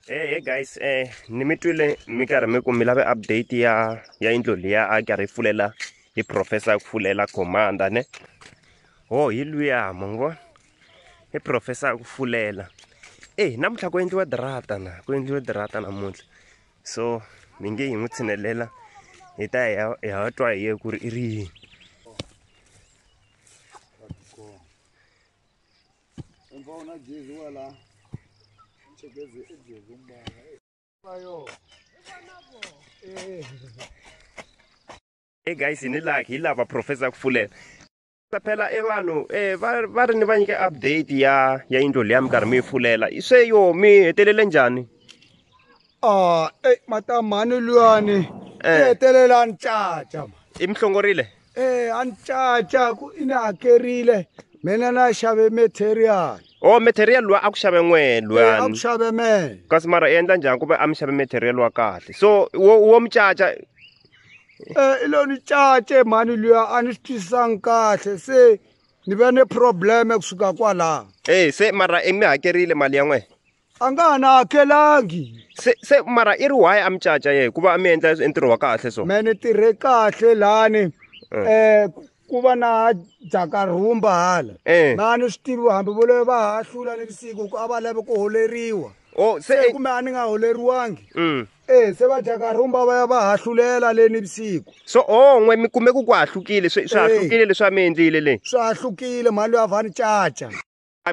Hey guys, ni mitwile mi karhi mi ku mi lave update ya yindlu liya a karhi fulela hi professor ku fulela commander ne. Oh hi luya mongo. Hi professor ku fulela. Namuntlha ku endliwa dirata na, ku endliwa dirata namuntlha. So mi nge hi n'wi tshinelela hi ta ya twa hi ye ku ri i ri yini. Hey guys, ni like hi lava professor ku fulela. Phela vanhu va ri ni va nyike update ya yindlu liya mi karhi mi yi fulela. Se yo mi hetelele njhani? Matamani luyani hetelela ncaca I mi hlongorile? a ncaca ku i ni hakerile mina na xave material Oh material wa a ku xave n'we a ku luyani. xave me Kasi mara i endla njhani ku va a mi xave material wa kahle. So wo mucaca i lo ni cace mhani luya a ni swi twisisanga kahle se ni ve ni probleme kusuka kwalaho se mara i mi hakerile mali ya n'we. a nga ha ni hakelangi Se mara i ri why a mi caca ye ku va mi endla ntirho wa kahle so. me ni tirhe kahle lani ku va na jakarhumba hala ma ni swi tivi hambi vo loyi va hahlula nivusiku ku a va lava ku holeriwa Oh se kumbe a ni nga holeriwangi se va jakarhumba va ya va hahlulela le nivusiku so n'we mi kume ku hahlukile swi hahlukile leswi a mi endlile le. swi hahlukile mhani loyi a vha ni caca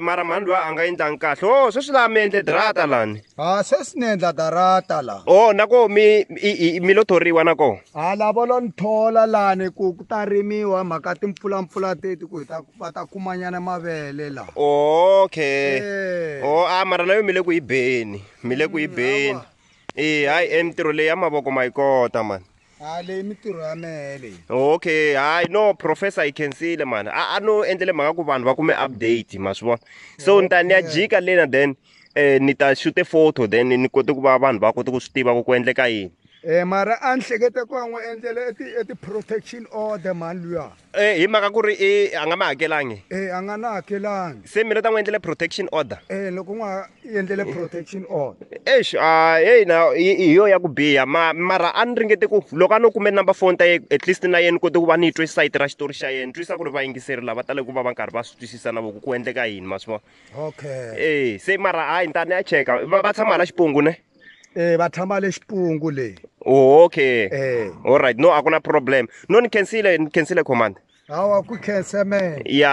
Mara mhani loyi a nga endlangi kahle. Sweswi laha mi endle dirata lani. se swi ni endla darata la Nako mi lo thoriwa nako. lavo lo ni thola lani ku ta rimiwa mhaka timpfulampfula teti ku va ta kumanyana mavele la Okay. Mara na yo mi le ku yi beni. Mi le ku yi beni. Hayi mintirho leyi ya mavoko ma yi kota man. leyi mintirho ya mehe leyi Okay, hayi no professor I can see le man. A no endlele mhaka ku vanhu va kume update ma swi vona. So ni ta ni ya jika lena then ni ta shoot photo then ni kote ku va vanhu va kota ku swi tiva ku endleka yini. mara a ni hleketa ku a n'wi endlele ti-protection order mhani luya Hi mhaka ku ri a nga ma hakelangi. a nga na hakelangi Se mina ta n'wi endlele protection order. loko n'wi endlele protection order Na hi yo ya ku biha mara a ni ringete ku loko a no kume number phone ta ye at least na yena kote ku va ni twe site ra xitori xa yena twisa ku ri vayingiseri lava tale ku va va karhi va swi twisisa na voko ku endleka yini ma swi vona. okay Se mara hayi ni ta ni ya cheka va tshama hala Xipungu ne. va tshama le Xipungu leyi Okay. All right no a ku na problem no ni khensile command. hawa ku khense mehe Yeah.